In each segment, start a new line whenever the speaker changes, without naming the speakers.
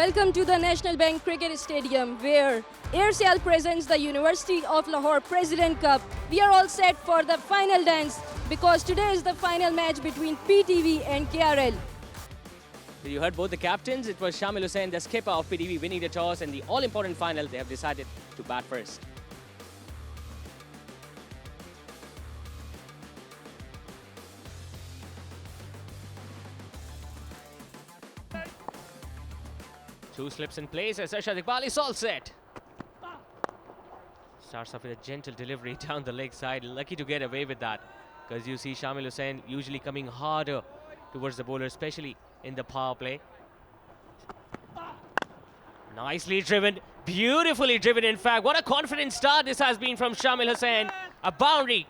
Welcome to the National Bank Cricket Stadium, where Aircel presents the University of Lahore President Cup. We are all set for the final dance because today is the final match between PTV and KRL.
You heard both the captains. It was Shamil Hussain, the skipper of PTV, winning the toss, and the all-important final, they have decided to bat first. Two slips in place as Arshad Iqbal is all set. Starts off with a gentle delivery down the leg side. Lucky to get away with that, because you see Shamil Hussain usually coming harder towards the bowler, especially in the power play. Nicely driven, beautifully driven in fact. What a confident start this has been from Shamil Hussain. A boundary.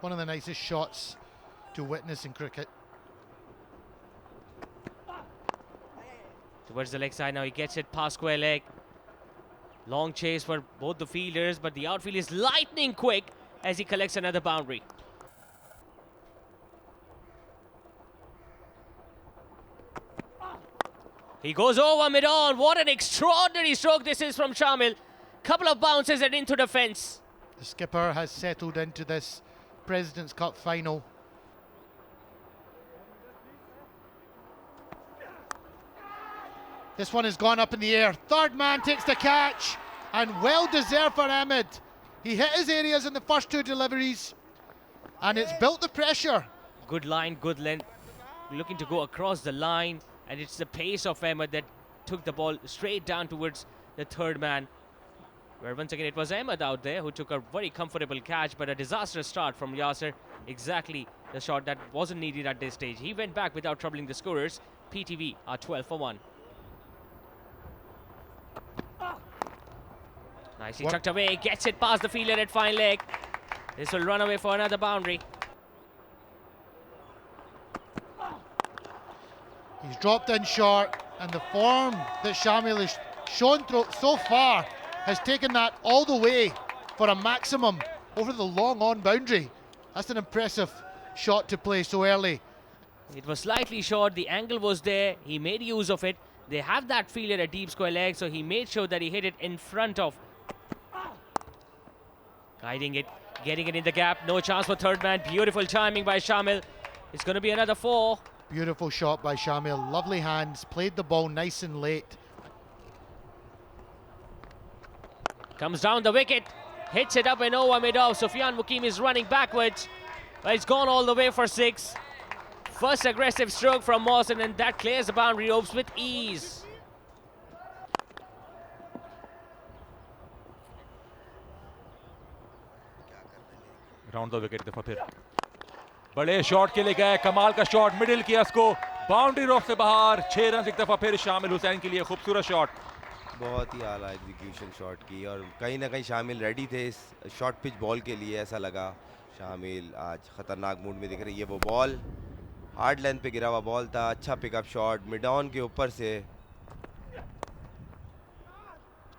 One of the nicest shots to witness in cricket.
Towards the leg side now, he gets it past square leg. Long chase for both the fielders, but the outfield is lightning quick as he collects another boundary. He goes over mid-on. What an extraordinary stroke this is from Shamil. Couple of bounces and into the fence.
The skipper has settled into this President's Cup final. This one has gone up in the air. Third man takes the catch, and well deserved for Ahmed. He hit his areas in the first two deliveries, and it's built the pressure.
Good line, good length. Looking to go across the line, and it's the pace of Ahmed that took the ball straight down towards the third man. Where once again it was Ahmed out there who took a very comfortable catch, but a disastrous start from Yasser. Exactly the shot that wasn't needed at this stage. He went back without troubling the scorers. PTV are 12 for 1. Nicely tucked away, gets it past the fielder at fine leg. This will run away for another boundary.
He's dropped in short, and the form that Shamil has shown so far has taken that all the way for a maximum over the long on boundary. That's an impressive shot to play so early.
It was slightly short, the angle was there, he made use of it. They have that fielder at deep square leg, so he made sure that he hit it in front of. Guiding it, getting it in the gap, no chance for third man. Beautiful timing by Shamil. It's going to be another 4.
Beautiful shot by Shamil, lovely hands, played the ball nice and late.
Comes down the wicket, hits it up and over mid-off. Sufyan Mukim is running backwards, but it's gone all the way for 6. First aggressive stroke from Mohsin, and that clears the boundary ropes with ease.
Round the wicket दफा फिर बड़े shot के लिए गए, कमाल का shot, middle किया इसको, बाउंड्री रॉफ से बाहर, 6 रन एक दफा फिर शामिल हुसैन के लिए खूबसूरत शॉट.
बहुत ही आला एग्जीक्यूशन शॉट की, और कहीं ना कहीं शामिल रेडी थे इस शॉर्ट पिच बॉल के लिए. ऐसा लगा शामिल आज खतरनाक मूड में दिख रही है. वो बॉल हार्ड लेंथ पे गिरा हुआ बॉल था, अच्छा पिकअप शॉट मिड ऑन के ऊपर से.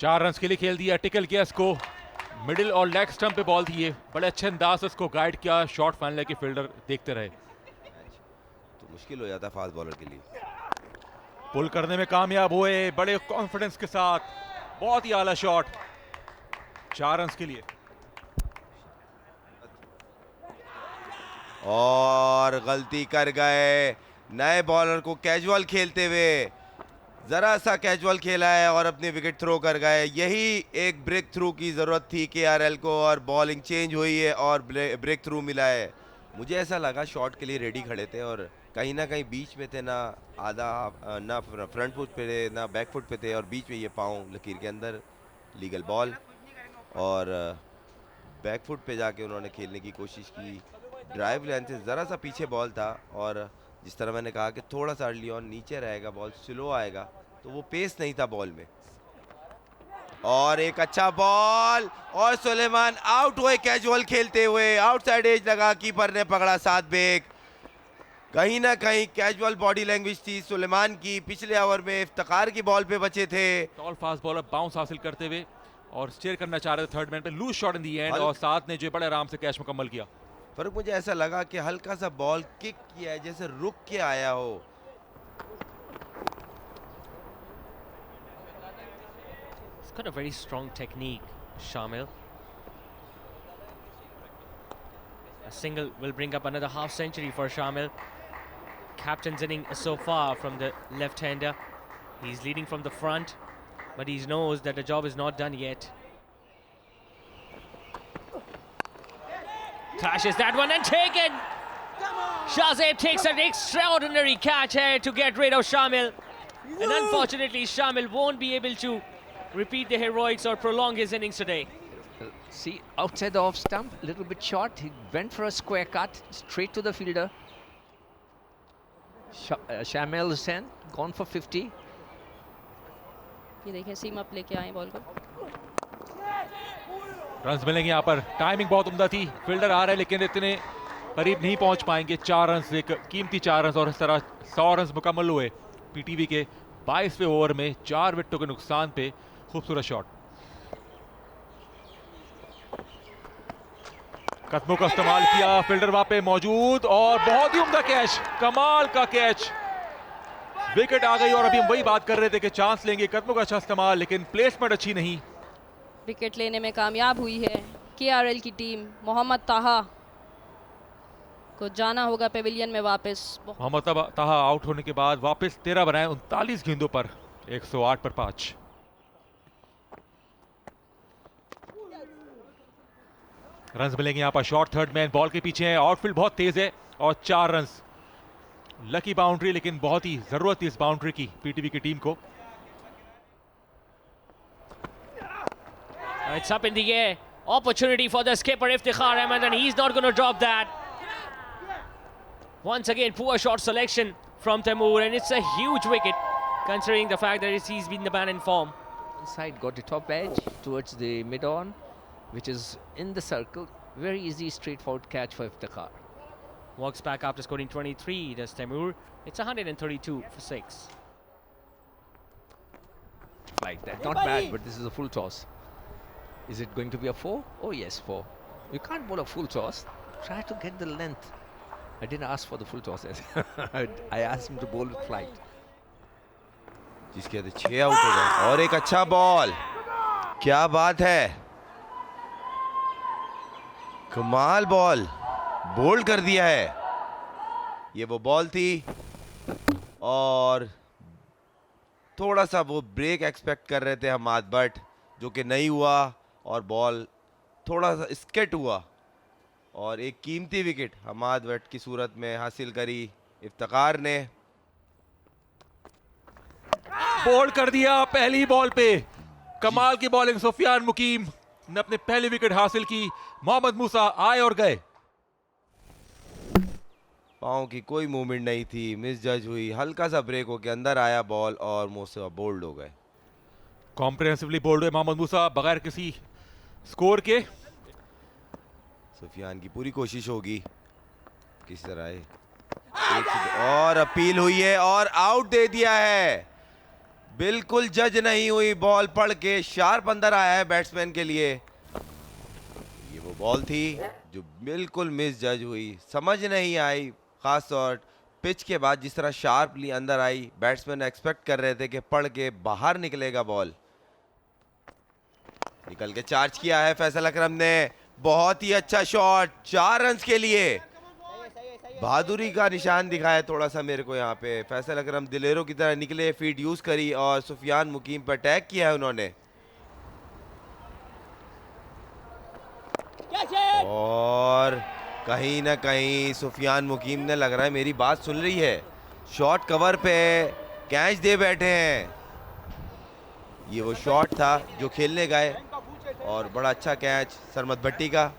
4 रन के लिए खेल दिया, टिकल किया इसको, मिडिल और लेग स्टंप पे बॉल थी ये, बड़े अच्छे अंदाज से उसको गाइड किया. शॉट फाइनल के फील्डर देखते रहे.
तो मुश्किल हो जाता फास्ट बॉलर के लिए.
पुल करने में कामयाब हुए बड़े कॉन्फिडेंस के साथ. बहुत ही आला शॉट, 4 रन के लिए.
और गलती कर गए, नए बॉलर को कैजुअल खेलते हुए जरा सा कैजुअल खेला है और अपनी विकेट थ्रो कर गए. यही एक ब्रेक थ्रू की ज़रूरत थी केआरएल को, और बॉलिंग चेंज हुई है और ब्रेक थ्रू मिला है. मुझे ऐसा लगा शॉट के लिए रेडी खड़े थे, और कहीं ना कहीं बीच में थे, ना आधा ना फ्रंट फुट पे थे ना बैक फुट पे थे, और बीच में ये पाँव लकीर के अंदर लीगल बॉल, और बैक फुट पे जाके उन्होंने खेलने की कोशिश की. ड्राइव लेंथ से ज़रा सा पीछे बॉल था, और जिस तरह मैंने कहा कि थोड़ा सा अर्ली ऑन नीचे रहेगा, बॉल स्लो आएगा, तो वो पेस नहीं था बॉल में. और एक अच्छा बॉल, और सुलेमान आउट हुए कैजुअल खेलते हुए. आउटसाइड एज लगा, कीपर ने पकड़ा 7 बेग. कहीं ना कहीं कैजुअल बॉडी लैंग्वेज थी सुलेमान की. पिछले ओवर में इफ्तिखार की बॉल पे बचे थे.
टॉल फास्ट बॉलर बाउंस हासिल करते हुए और स्टेयर करना चाह रहे थे थर्ड मैन पे. Loose shot in the end, और साथ ने जो बड़े आराम से कैच मुकम्मल किया.
फर्क मुझे ऐसा लगा कि हल्का सा बॉल किक किया है, जैसे रुक के आया हो.
He's got a very strong technique, Shamil. A single will bring up another half century for Shamil. Captain's inning so far from the left-hander. He's leading from the front, but he knows that the job is not done yet. Thrashes that one and taken. Shahzeb takes an extraordinary catch here to get rid of Shamil. And unfortunately, Shamil won't be able to repeat the heroics or prolong his innings today.
See, outside the off stump, a little bit short. He went for a square cut, straight to the fielder. Shamil Hussain gone for 50.
ये देखिए सीम up लेके आए ball को.
Runs मिलेंगे यहाँ पर. Timing बहुत उम्दा थी. फील्डर आ रहा है लेकिन इतने करीब नहीं पहुंच पाएंगे. 4 रन्स, एक कीमती 4 रन्स, और इस तरह 100 रन्स मुकम्मल हुए पीटीवी के 22वें ओवर में 4 विकेटों के नुकसान पे. खूबसूरत शॉट. कदमों का इस्तेमाल किया. फील्डर वहां पे मौजूद और बहुत ही उम्दा कैच. कमाल का कैच. विकेट आ गई और अभी हम वही बात कर रहे थे कि चांस लेंगे. कदमों का अच्छा इस्तेमाल, लेकिन प्लेसमेंट अच्छी नहीं.
विकेट लेने में कामयाब हुई है केआरएल की टीम. मोहम्मद ताहा को जाना होगा पेविलियन में वापस.
मोहम्मद ताहा आउट होने के बाद वापस 13 बनाए 39 गेंदों पर 108 पर 5. रन्स मिलेंगे यहाँ पर. शॉर्ट थर्ड मैन बॉल के पीछे है. आउटफील्ड बहुत तेज है और 4 रन्स. लकी बाउंड्री, लेकिन बहुत ही जरूरत थी इस बाउंड्री की पीटीवी की टीम को.
It's up in the air. Opportunity for the skipper Iftikhar Ahmed, and he's not going to drop that. Once again, poor shot selection from Taimur, and it's a huge wicket considering the fact that he's been the man in form.
Inside, got the top edge towards the mid-on, which is in the circle. Very easy, straightforward catch for Iftikhar.
Walks back after scoring 23, does Taimur. It's 132 for 6.
Like that. Not bad, but this is a full toss. Is it going to be a 4? Oh yes, 4. You can't bowl a full toss. Try to get the length. I didn't ask for the full toss. I asked him to bowl with flight.
जिसके अंदर 6 out हो गए और एक अच्छा ball. क्या बात है. कमाल बॉल बोल्ड कर दिया है. ये वो बॉल थी और थोड़ा सा वो ब्रेक एक्सपेक्ट कर रहे थे हमाद बट, जो कि नहीं हुआ और बॉल थोड़ा सा स्केट हुआ और एक कीमती विकेट हमाद बट की सूरत में हासिल करी इफ्तिखार ने.
बोल्ड कर दिया पहली बॉल पे. कमाल की बॉलिंग. सुफियान मुकीम ने अपने पहली विकेट हासिल की. मोहम्मद मूसा आए और गए.
पाँव की कोई मूवमेंट नहीं थी. मिस जज हुई. हल्का सा ब्रेक होकर अंदर आया बॉल और मूसा बोल्ड हो गए.
कॉम्प्रिहेंसिवली बोल्ड हुए मोहम्मद मूसा बगैर किसी स्कोर के.
सुफियान की पूरी कोशिश होगी किस तरह है. और अपील हुई है और आउट दे दिया है. बिल्कुल जज नहीं हुई. बॉल पढ़ के शार्प अंदर आया है बैट्समैन के लिए. ये वो बॉल थी जो बिल्कुल मिस जज हुई. समझ नहीं आई, खास तौर पिच के बाद जिस तरह शार्पली अंदर आई. बैट्समैन एक्सपेक्ट कर रहे थे कि पढ़ के बाहर निकलेगा बॉल. निकल के चार्ज किया है फैसल अकरम ने. बहुत ही अच्छा शॉट. 4 रन्स के लिए बहादुरी का निशान दिखाया थोड़ा सा मेरे को यहाँ पे. फैसल अकरम दिलेरों की तरह निकले, फीड यूज करी और सुफियान मुकीम पर अटैक किया है उन्होंने. और कहीं ना कहीं सुफियान मुकीम ने, लग रहा है मेरी बात सुन रही है, शॉट कवर पे कैच दे बैठे हैं. ये वो शॉट था जो खेलने गए और बड़ा अच्छा कैच सरमत भट्टी का.